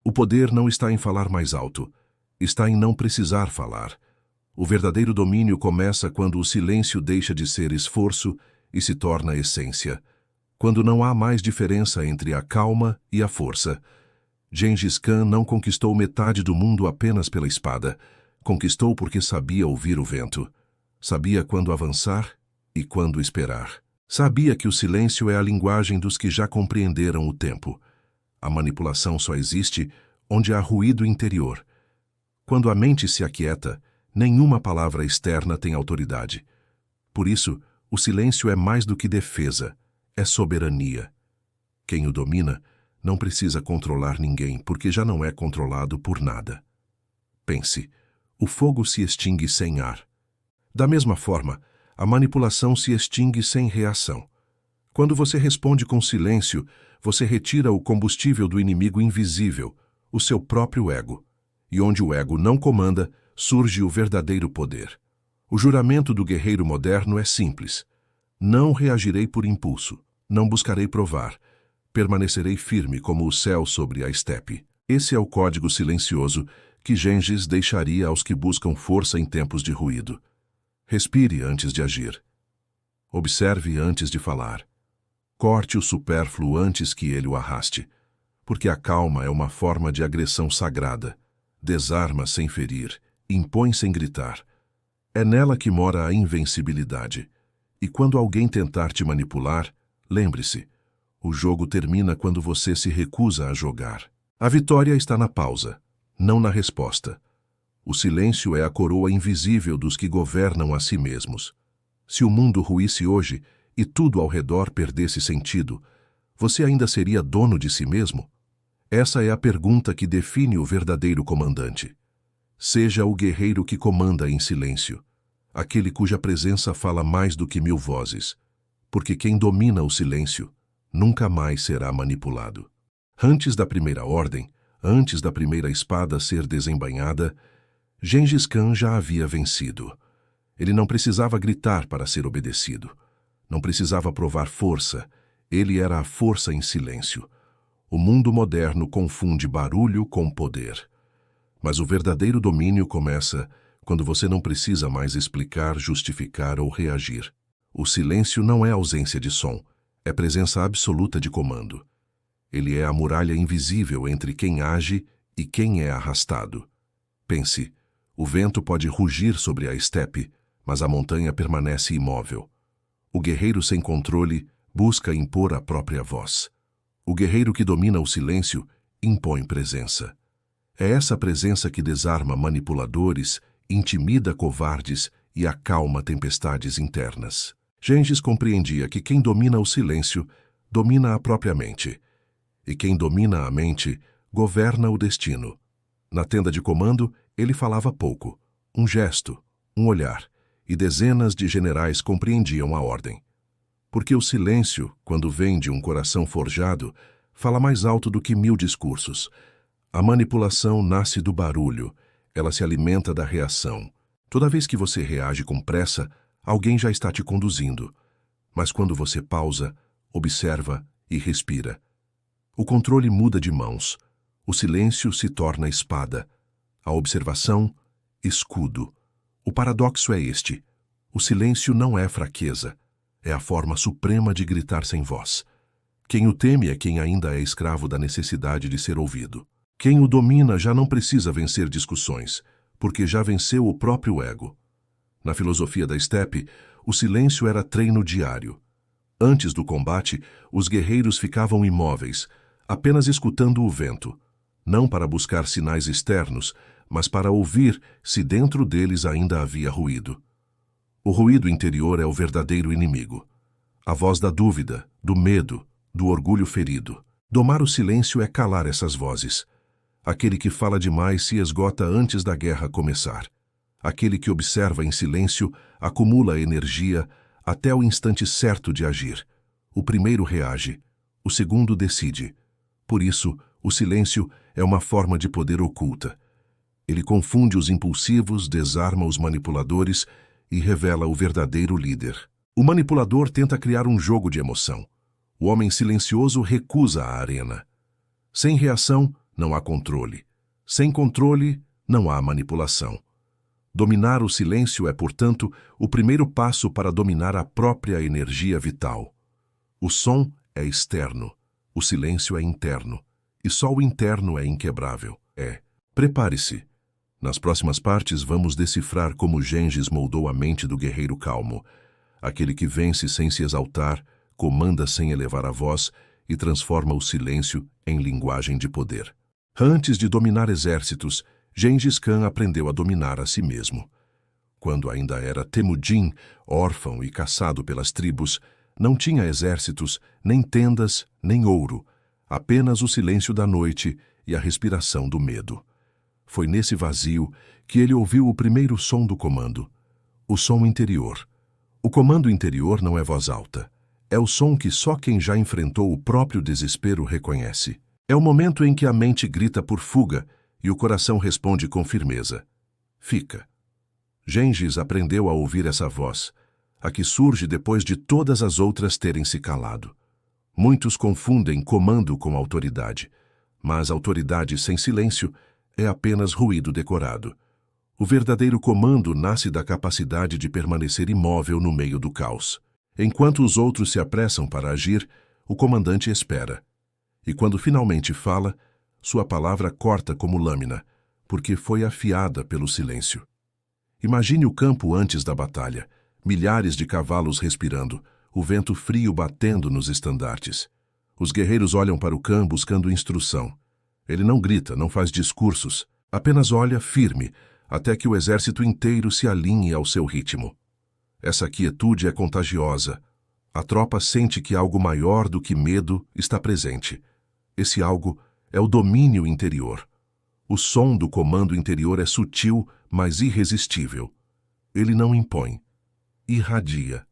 O poder não está em falar mais alto, está em não precisar falar. O verdadeiro domínio começa quando o silêncio deixa de ser esforço e se torna essência, quando não há mais diferença entre a calma e a força. Gengis Khan não conquistou metade do mundo apenas pela espada, conquistou porque sabia ouvir o vento, sabia quando avançar e quando esperar. Sabia que o silêncio é a linguagem dos que já compreenderam o tempo. A manipulação só existe onde há ruído interior. Quando a mente se aquieta, nenhuma palavra externa tem autoridade. Por isso, o silêncio é mais do que defesa, é soberania. Quem o domina não precisa controlar ninguém, porque já não é controlado por nada. Pense, o fogo se extingue sem ar. Da mesma forma, a manipulação se extingue sem reação. Quando você responde com silêncio, você retira o combustível do inimigo invisível, o seu próprio ego. E onde o ego não comanda, surge o verdadeiro poder. O juramento do guerreiro moderno é simples. Não reagirei por impulso, não buscarei provar. Permanecerei firme como o céu sobre a estepe. Esse é o código silencioso que Gengis deixaria aos que buscam força em tempos de ruído. Respire antes de agir. Observe antes de falar. Corte o supérfluo antes que ele o arraste, porque a calma é uma forma de agressão sagrada. Desarma sem ferir, impõe sem gritar. É nela que mora a invencibilidade. E quando alguém tentar te manipular, lembre-se, o jogo termina quando você se recusa a jogar. A vitória está na pausa, não na resposta. O silêncio é a coroa invisível dos que governam a si mesmos. Se o mundo ruísse hoje e tudo ao redor perdesse sentido, você ainda seria dono de si mesmo? Essa é a pergunta que define o verdadeiro comandante. Seja o guerreiro que comanda em silêncio, aquele cuja presença fala mais do que 1000 vozes, porque quem domina o silêncio nunca mais será manipulado. Antes da primeira ordem, antes da primeira espada ser desembainhada, Gengis Khan já havia vencido. Ele não precisava gritar para ser obedecido. Não precisava provar força. Ele era a força em silêncio. O mundo moderno confunde barulho com poder. Mas o verdadeiro domínio começa quando você não precisa mais explicar, justificar ou reagir. O silêncio não é ausência de som, é presença absoluta de comando. Ele é a muralha invisível entre quem age e quem é arrastado. Pense, o vento pode rugir sobre a estepe, mas a montanha permanece imóvel. O guerreiro sem controle busca impor a própria voz. O guerreiro que domina o silêncio impõe presença. É essa presença que desarma manipuladores, intimida covardes e acalma tempestades internas. Gengis compreendia que quem domina o silêncio domina a própria mente, e quem domina a mente governa o destino. Na tenda de comando, ele falava pouco, um gesto, um olhar, e dezenas de generais compreendiam a ordem. Porque o silêncio, quando vem de um coração forjado, fala mais alto do que 1000 discursos. A manipulação nasce do barulho, ela se alimenta da reação. Toda vez que você reage com pressa, alguém já está te conduzindo. Mas quando você pausa, observa e respira. O controle muda de mãos. O silêncio se torna espada. A observação, escudo. O paradoxo é este. O silêncio não é fraqueza. É a forma suprema de gritar sem voz. Quem o teme é quem ainda é escravo da necessidade de ser ouvido. Quem o domina já não precisa vencer discussões, porque já venceu o próprio ego. Na filosofia da estepe, o silêncio era treino diário. Antes do combate, os guerreiros ficavam imóveis, apenas escutando o vento, não para buscar sinais externos, mas para ouvir se dentro deles ainda havia ruído. O ruído interior é o verdadeiro inimigo. A voz da dúvida, do medo, do orgulho ferido. Domar o silêncio é calar essas vozes. Aquele que fala demais se esgota antes da guerra começar. Aquele que observa em silêncio acumula energia até o instante certo de agir. O primeiro reage, o segundo decide. Por isso, o silêncio é uma forma de poder oculta. Ele confunde os impulsivos, desarma os manipuladores e revela o verdadeiro líder. O manipulador tenta criar um jogo de emoção. O homem silencioso recusa a arena. Sem reação, não há controle. Sem controle, não há manipulação. Dominar o silêncio é, portanto, o primeiro passo para dominar a própria energia vital. O som é externo, o silêncio é interno, e só o interno é inquebrável. Prepare-se. Nas próximas partes vamos decifrar como Gengis moldou a mente do guerreiro calmo, aquele que vence sem se exaltar, comanda sem elevar a voz e transforma o silêncio em linguagem de poder. Antes de dominar exércitos, Gengis Khan aprendeu a dominar a si mesmo. Quando ainda era Temujin, órfão e caçado pelas tribos, não tinha exércitos, nem tendas, nem ouro, apenas o silêncio da noite e a respiração do medo. Foi nesse vazio que ele ouviu o primeiro som do comando, o som interior. O comando interior não é voz alta. É o som que só quem já enfrentou o próprio desespero reconhece. É o momento em que a mente grita por fuga e o coração responde com firmeza. Fica. Gengis aprendeu a ouvir essa voz, a que surge depois de todas as outras terem se calado. Muitos confundem comando com autoridade, mas autoridade sem silêncio é apenas ruído decorado. O verdadeiro comando nasce da capacidade de permanecer imóvel no meio do caos. Enquanto os outros se apressam para agir, o comandante espera. E quando finalmente fala, sua palavra corta como lâmina, porque foi afiada pelo silêncio. Imagine o campo antes da batalha, milhares de cavalos respirando, o vento frio batendo nos estandartes. Os guerreiros olham para o Khan buscando instrução. Ele não grita, não faz discursos, apenas olha firme, até que o exército inteiro se alinhe ao seu ritmo. Essa quietude é contagiosa. A tropa sente que algo maior do que medo está presente. Esse algo é o domínio interior. O som do comando interior é sutil, mas irresistível. Ele não impõe, irradia.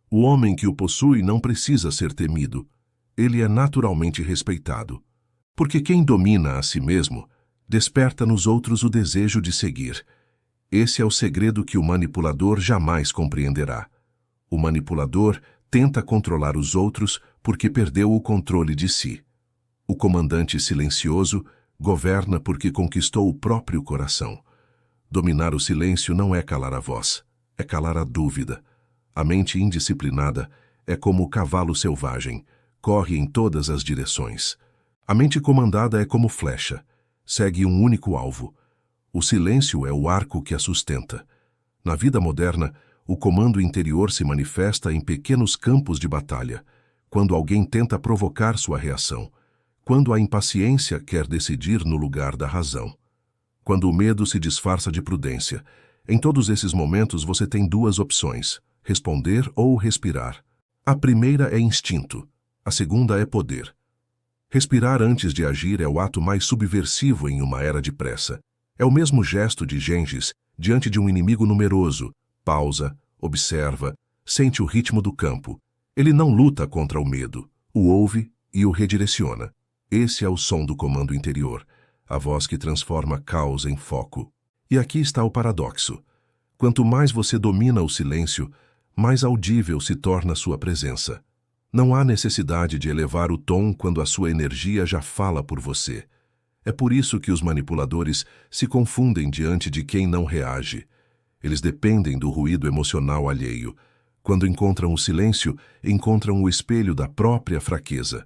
O homem que o possui não precisa ser temido. Ele é naturalmente respeitado. Porque quem domina a si mesmo, desperta nos outros o desejo de seguir. Esse é o segredo que o manipulador jamais compreenderá. O manipulador tenta controlar os outros porque perdeu o controle de si. O comandante silencioso governa porque conquistou o próprio coração. Dominar o silêncio não é calar a voz, é calar a dúvida. A mente indisciplinada é como o cavalo selvagem, corre em todas as direções. A mente comandada é como flecha, segue um único alvo. O silêncio é o arco que a sustenta. Na vida moderna, o comando interior se manifesta em pequenos campos de batalha, quando alguém tenta provocar sua reação, quando a impaciência quer decidir no lugar da razão, quando o medo se disfarça de prudência. Em todos esses momentos você tem duas opções, responder ou respirar. A primeira é instinto, a segunda é poder. Respirar antes de agir é o ato mais subversivo em uma era de pressa. É o mesmo gesto de Gengis diante de um inimigo numeroso. Pausa, observa, sente o ritmo do campo. Ele não luta contra o medo, o ouve e o redireciona. Esse é o som do comando interior, a voz que transforma caos em foco. E aqui está o paradoxo. Quanto mais você domina o silêncio, mais audível se torna sua presença. Não há necessidade de elevar o tom quando a sua energia já fala por você. É por isso que os manipuladores se confundem diante de quem não reage. Eles dependem do ruído emocional alheio. Quando encontram o silêncio, encontram o espelho da própria fraqueza.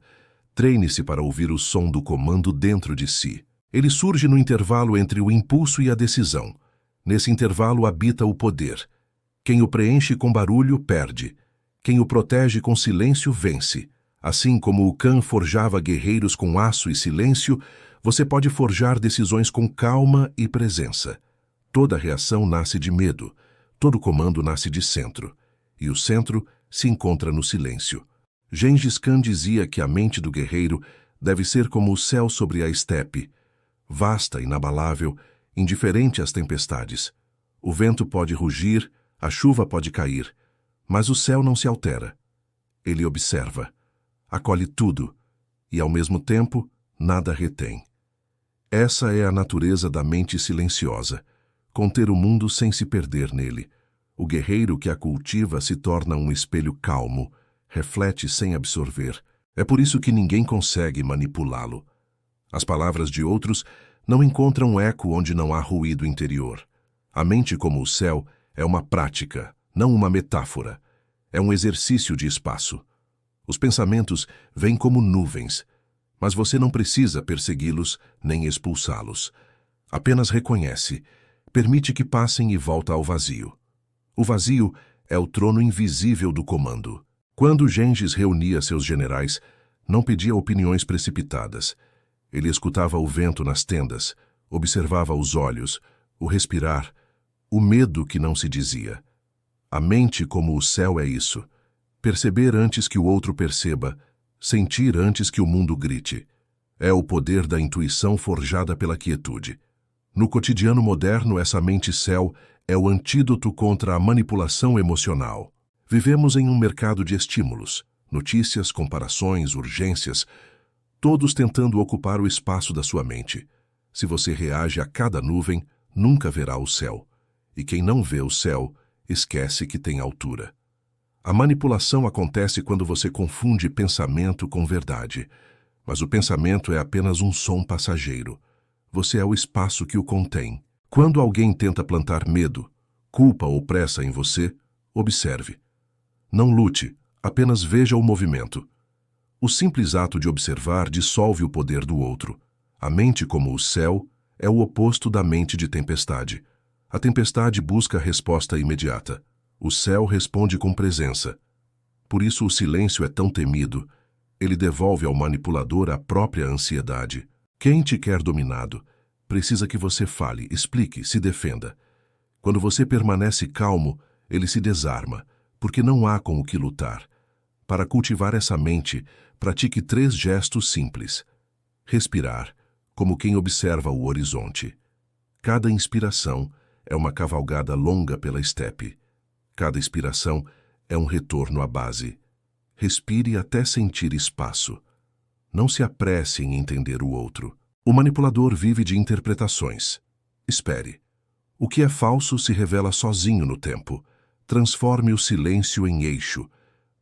Treine-se para ouvir o som do comando dentro de si. Ele surge no intervalo entre o impulso e a decisão. Nesse intervalo habita o poder. Quem o preenche com barulho, perde. Quem o protege com silêncio, vence. Assim como o Khan forjava guerreiros com aço e silêncio, você pode forjar decisões com calma e presença. Toda reação nasce de medo. Todo comando nasce de centro. E o centro se encontra no silêncio. Gengis Khan dizia que a mente do guerreiro deve ser como o céu sobre a estepe, vasta, inabalável, indiferente às tempestades. O vento pode rugir, a chuva pode cair, mas o céu não se altera. Ele observa, acolhe tudo e, ao mesmo tempo, nada retém. Essa é a natureza da mente silenciosa, conter o mundo sem se perder nele. O guerreiro que a cultiva se torna um espelho calmo, reflete sem absorver. É por isso que ninguém consegue manipulá-lo. As palavras de outros não encontram eco onde não há ruído interior. A mente como o céu é uma prática, não uma metáfora. É um exercício de espaço. Os pensamentos vêm como nuvens, mas você não precisa persegui-los nem expulsá-los. Apenas reconhece, permite que passem e volta ao vazio. O vazio é o trono invisível do comando. Quando Gengis reunia seus generais, não pedia opiniões precipitadas. Ele escutava o vento nas tendas, observava os olhos, o respirar, o medo que não se dizia. A mente como o céu é isso. Perceber antes que o outro perceba, sentir antes que o mundo grite. É o poder da intuição forjada pela quietude. No cotidiano moderno, essa mente-céu é o antídoto contra a manipulação emocional. Vivemos em um mercado de estímulos, notícias, comparações, urgências, todos tentando ocupar o espaço da sua mente. Se você reage a cada nuvem, nunca verá o céu. E quem não vê o céu, esquece que tem altura. A manipulação acontece quando você confunde pensamento com verdade. Mas o pensamento é apenas um som passageiro. Você é o espaço que o contém. Quando alguém tenta plantar medo, culpa ou pressa em você, observe. Não lute, apenas veja o movimento. O simples ato de observar dissolve o poder do outro. A mente como o céu é o oposto da mente de tempestade. A tempestade busca resposta imediata. O céu responde com presença. Por isso o silêncio é tão temido. Ele devolve ao manipulador a própria ansiedade. Quem te quer dominado precisa que você fale, explique, se defenda. Quando você permanece calmo, ele se desarma, porque não há com o que lutar. Para cultivar essa mente, pratique 3 gestos simples. Respirar, como quem observa o horizonte. Cada inspiração é uma cavalgada longa pela estepe. Cada expiração é um retorno à base. Respire até sentir espaço. Não se apresse em entender o outro. O manipulador vive de interpretações. Espere. O que é falso se revela sozinho no tempo. Transforme o silêncio em eixo.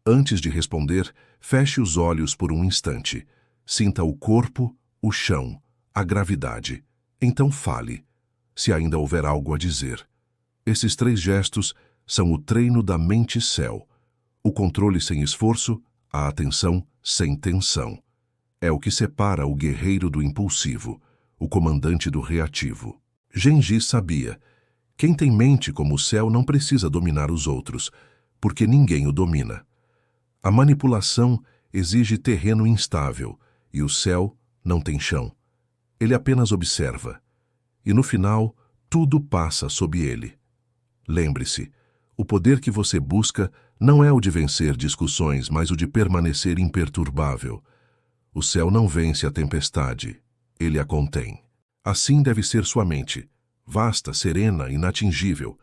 Antes de responder, feche os olhos por um instante. Sinta o corpo, o chão, a gravidade. Então fale, se ainda houver algo a dizer. Esses 3 gestos são o treino da mente-céu. O controle sem esforço, a atenção sem tensão. É o que separa o guerreiro do impulsivo, o comandante do reativo. Gengis sabia: quem tem mente como o céu não precisa dominar os outros, porque ninguém o domina. A manipulação exige terreno instável, e o céu não tem chão. Ele apenas observa. E no final, tudo passa sob ele. Lembre-se, o poder que você busca não é o de vencer discussões, mas o de permanecer imperturbável. O céu não vence a tempestade, ele a contém. Assim deve ser sua mente, vasta, serena, inatingível.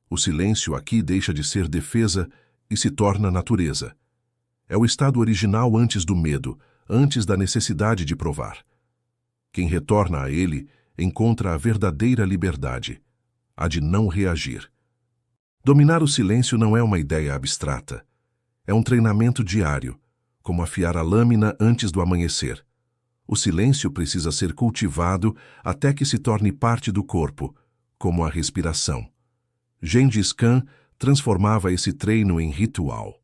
O silêncio aqui deixa de ser defesa e se torna natureza. É o estado original antes do medo, antes da necessidade de provar. Quem retorna a ele encontra a verdadeira liberdade, a de não reagir. Dominar o silêncio não é uma ideia abstrata. É um treinamento diário, como afiar a lâmina antes do amanhecer. O silêncio precisa ser cultivado até que se torne parte do corpo, como a respiração. Gengis Khan transformava esse treino em ritual.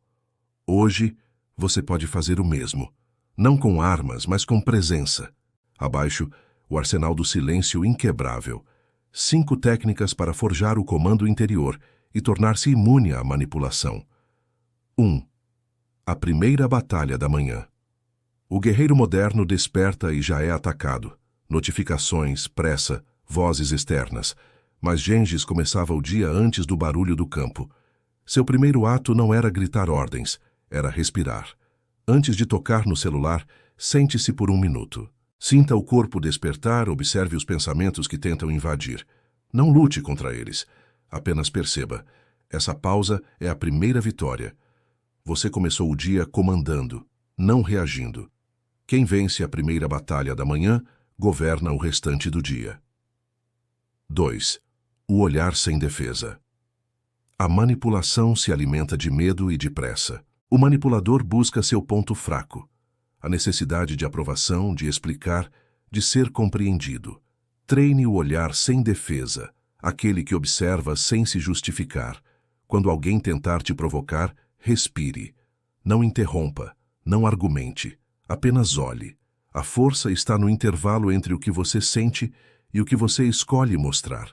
Hoje, você pode fazer o mesmo, não com armas, mas com presença. Abaixo, o arsenal do silêncio inquebrável. 5 técnicas para forjar o comando interior e tornar-se imune à manipulação. 1. A primeira batalha da manhã. O guerreiro moderno desperta e já é atacado. Notificações, pressa, vozes externas. Mas Gengis começava o dia antes do barulho do campo. Seu primeiro ato não era gritar ordens, era respirar. Antes de tocar no celular, sente-se por 1 minuto. Sinta o corpo despertar, observe os pensamentos que tentam invadir. Não lute contra eles. Apenas perceba. Essa pausa é a primeira vitória. Você começou o dia comandando, não reagindo. Quem vence a primeira batalha da manhã, governa o restante do dia. 2. O olhar sem defesa. A manipulação se alimenta de medo e de pressa. O manipulador busca seu ponto fraco. A necessidade de aprovação, de explicar, de ser compreendido. Treine o olhar sem defesa, aquele que observa sem se justificar. Quando alguém tentar te provocar, respire. Não interrompa, não argumente, apenas olhe. A força está no intervalo entre o que você sente e o que você escolhe mostrar.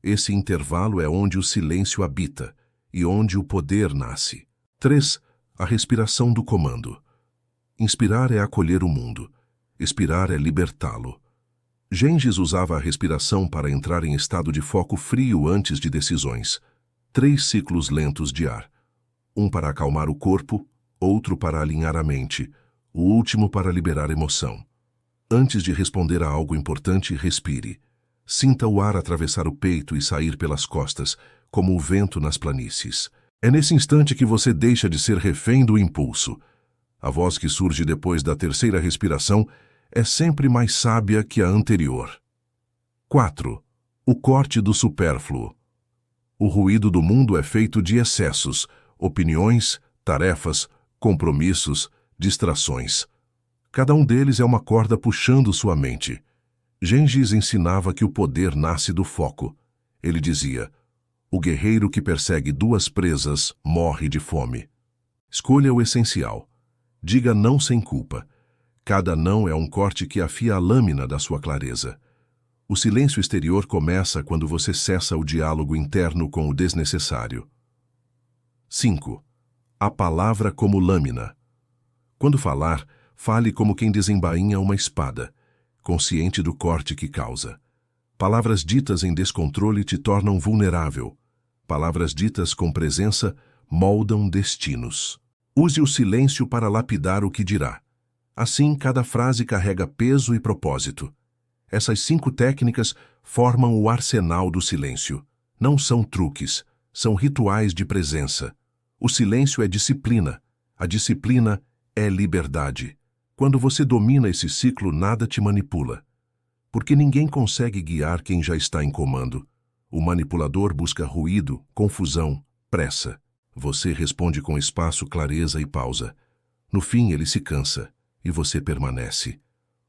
Esse intervalo é onde o silêncio habita e onde o poder nasce. 3. A respiração do comando. Inspirar é acolher o mundo. Expirar é libertá-lo. Gengis usava a respiração para entrar em estado de foco frio antes de decisões. 3 ciclos lentos de ar. Um para acalmar o corpo, outro para alinhar a mente, o último para liberar emoção. Antes de responder a algo importante, respire. Sinta o ar atravessar o peito e sair pelas costas, como o vento nas planícies. É nesse instante que você deixa de ser refém do impulso. A voz que surge depois da terceira respiração é sempre mais sábia que a anterior. 4. O corte do supérfluo. O ruído do mundo é feito de excessos, opiniões, tarefas, compromissos, distrações. Cada um deles é uma corda puxando sua mente. Gengis ensinava que o poder nasce do foco. Ele dizia: o guerreiro que persegue 2 presas morre de fome. Escolha o essencial. Diga não sem culpa. Cada não é um corte que afia a lâmina da sua clareza. O silêncio exterior começa quando você cessa o diálogo interno com o desnecessário. 5. A palavra como lâmina. Quando falar, fale como quem desembainha uma espada, consciente do corte que causa. Palavras ditas em descontrole te tornam vulnerável. Palavras ditas com presença moldam destinos. Use o silêncio para lapidar o que dirá. Assim, cada frase carrega peso e propósito. Essas 5 técnicas formam o arsenal do silêncio. Não são truques, são rituais de presença. O silêncio é disciplina. A disciplina é liberdade. Quando você domina esse ciclo, nada te manipula. Porque ninguém consegue guiar quem já está em comando. O manipulador busca ruído, confusão, pressa. Você responde com espaço, clareza e pausa. No fim, ele se cansa, e você permanece.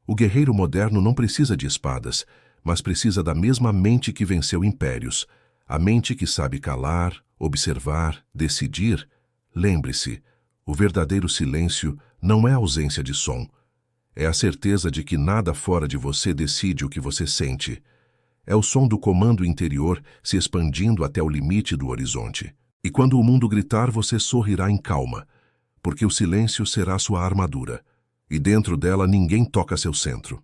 O guerreiro moderno não precisa de espadas, mas precisa da mesma mente que venceu impérios. A mente que sabe calar, observar, decidir. Lembre-se, o verdadeiro silêncio não é a ausência de som. É a certeza de que nada fora de você decide o que você sente. É o som do comando interior se expandindo até o limite do horizonte. E quando o mundo gritar, você sorrirá em calma, porque o silêncio será sua armadura, e dentro dela ninguém toca seu centro.